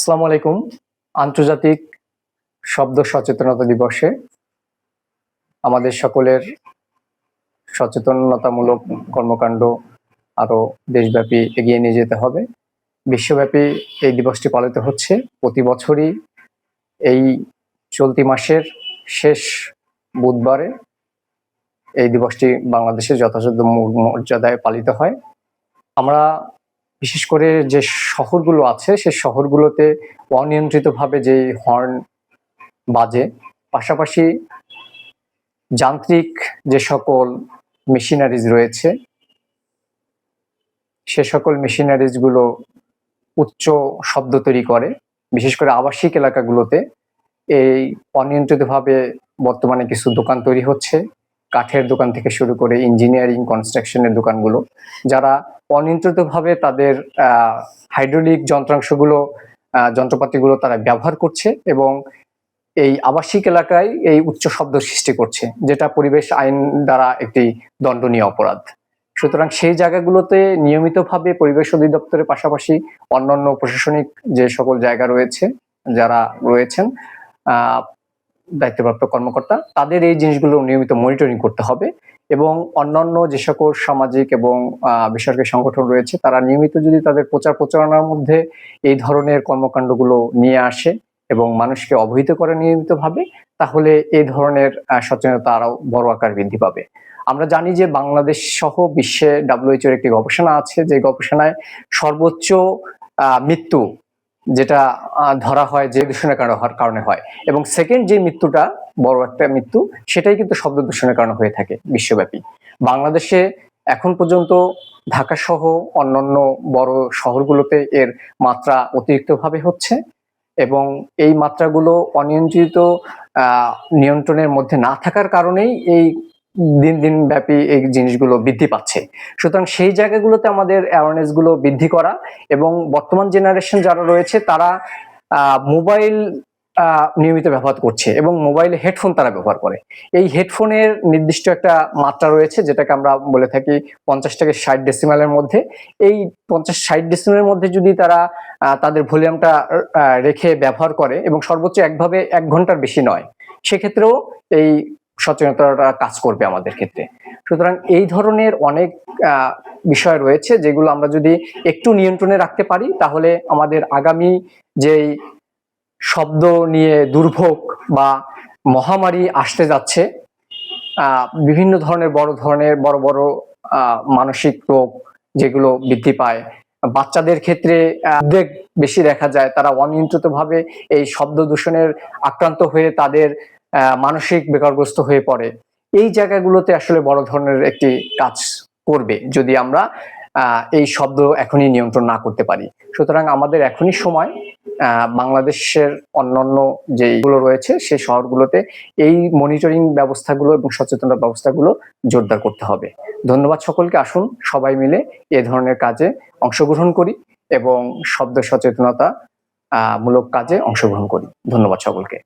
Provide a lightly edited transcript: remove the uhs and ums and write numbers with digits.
আসসালামু আলাইকুম। আন্তর্জাতিক শব্দ সচেতনতা দিবসে আমাদের সকলের সচেতনতামূলক কর্মকাণ্ড আরো দেশব্যাপী এগিয়ে নিয়ে যেতে হবে। বিশ্বব্যাপী এই দিবসটি পালিত হচ্ছে প্রতি বছরই এই চলতি মাসের শেষ বুধবারে এই দিবসটি বাংলাদেশের যথাযথ মর্যাদায় পালিত হয়। আমরা বিশেষ করে যে শহরগুলো আছে সেই শহরগুলোতে অনিয়ন্ত্রিতভাবে যেই হর্ন বাজে, পাশাপাশি যান্ত্রিক যে সকল মেশিনারিজ রয়েছে সে সকল মেশিনারিজ গুলো উচ্চ শব্দ তৈরি করে। বিশেষ করে আবাসিক এলাকাগুলোতে এই অনিয়ন্ত্রিতভাবে বর্তমানে কিছু দোকান তৈরি হচ্ছে, কাঠের দোকান থেকে শুরু করে ইঞ্জিনিয়ারিং কনস্ট্রাকশনের দোকানগুলো, যারা অনিয়ন্ত্রিতভাবে তাদের হাইড্রোলিক যন্ত্রপাতিগুলো তারা ব্যবহার করছে এবং এই আবাসিক এলাকায় এই উচ্চ শব্দ সৃষ্টি করছে, যেটা পরিবেশ আইন দ্বারা একটি দণ্ডনীয় অপরাধ। সুতরাং সেই জায়গাগুলোতে নিয়মিতভাবে পরিবেশ অধিদপ্তরের পাশাপাশি অন্যান্য প্রশাসনিক যে সকল জায়গা রয়েছে, যারা রয়েছেন দায়িত্বপ্রাপ্ত কর্মকর্তা, তাদের এই জিনিসগুলো নিয়মিত মনিটরিং করতে হবে এবং অন্যান্য যে সকল সামাজিক এবং বেসরকারি সংগঠন রয়েছে তারা নিয়মিত যদি তাদের প্রচারণার মধ্যে এই ধরনের কর্মকাণ্ডগুলো নিয়ে আসে এবং মানুষকে অবহিত করে নিয়মিতভাবে, তাহলে এই ধরনের সচেতনতা আরো বড় আকার বৃদ্ধি পাবে। আমরা জানি যে বাংলাদেশ সহ বিশ্বে WHO এর একটি গবেষণা আছে, যে গবেষণায় সর্বোচ্চ মৃত্যু যেটা ধরা হয় যে দূষণের কারণে হয়, এবং সেকেন্ড যে মৃত্যুটা বড় একটা মৃত্যু সেটাই কিন্তু শব্দ দূষণের কারণে হয়ে থাকে বিশ্বব্যাপী। বাংলাদেশে এখন পর্যন্ত ঢাকা সহ অন্যান্য বড় শহরগুলোতে এর মাত্রা অতিরিক্তভাবে হচ্ছে এবং এই মাত্রাগুলো অনিয়ন্ত্রিত নিয়ন্ত্রণের মধ্যে না থাকার কারণেই এই দিন দিন ব্যাপী এই জিনিসগুলো বৃদ্ধি পাচ্ছে। সুতরাং সেই জায়গাগুলোতে আমাদের অ্যাওয়ারনেস গুলো বৃদ্ধি করা এবং বর্তমান জেনারেশন যারা রয়েছে তারা মোবাইল নিয়মিত ব্যবহার করছে এবং মোবাইলে হেডফোন তারা ব্যবহার করে। এই হেডফোনের নির্দিষ্ট একটা মাত্রা রয়েছে, যেটাকে আমরা বলে থাকি 50 থেকে 60 ডেসিমেলের মধ্যে। এই 50-60 ডেসিমেলের মধ্যে যদি তারা তাদের ভলিউমটা রেখে ব্যবহার করে এবং সর্বোচ্চ একভাবে 1 ঘন্টার বেশি নয়, সেক্ষেত্রেও এই সচেতনতাটা কাজ করবে আমাদের ক্ষেত্রে। সুতরাং এই ধরনের অনেক বিষয় রয়েছে যেগুলো আমরা যদি একটু নিয়ন্ত্রণে রাখতে পারি, তাহলে আমাদের আগামী যেই শব্দ নিয়ে দুর্ভোগ বা মহামারী আসতে যাচ্ছে, বিভিন্ন ধরনের বড় বড় মানসিক রোগ যেগুলো বৃদ্ধি পায়, বাচ্চাদের ক্ষেত্রে উদ্বেগ বেশি দেখা যায়, তারা অনিয়ন্ত্রিতভাবে এই শব্দ দূষণের আক্রান্ত হয়ে তাদের মানসিক বেকারগ্রস্ত হয়ে পড়ে। এই জায়গাগুলোতে আসলে বড় ধরনের একটি কাজ করবে যদি আমরা এই শব্দ এখনই নিয়ন্ত্রণ না করতে পারি। সুতরাং আমাদের এখনই সময় বাংলাদেশের অন্যান্য যেগুলো রয়েছে সেই শহরগুলোতে এই মনিটরিং ব্যবস্থাগুলো এবং সচেতনতা ব্যবস্থাগুলো জোরদার করতে হবে। ধন্যবাদ সকলকে। আসুন সবাই মিলে এ ধরনের কাজে অংশগ্রহণ করি এবং শব্দ সচেতনতা মূলক কাজে অংশগ্রহণ করি। ধন্যবাদ সকলকে।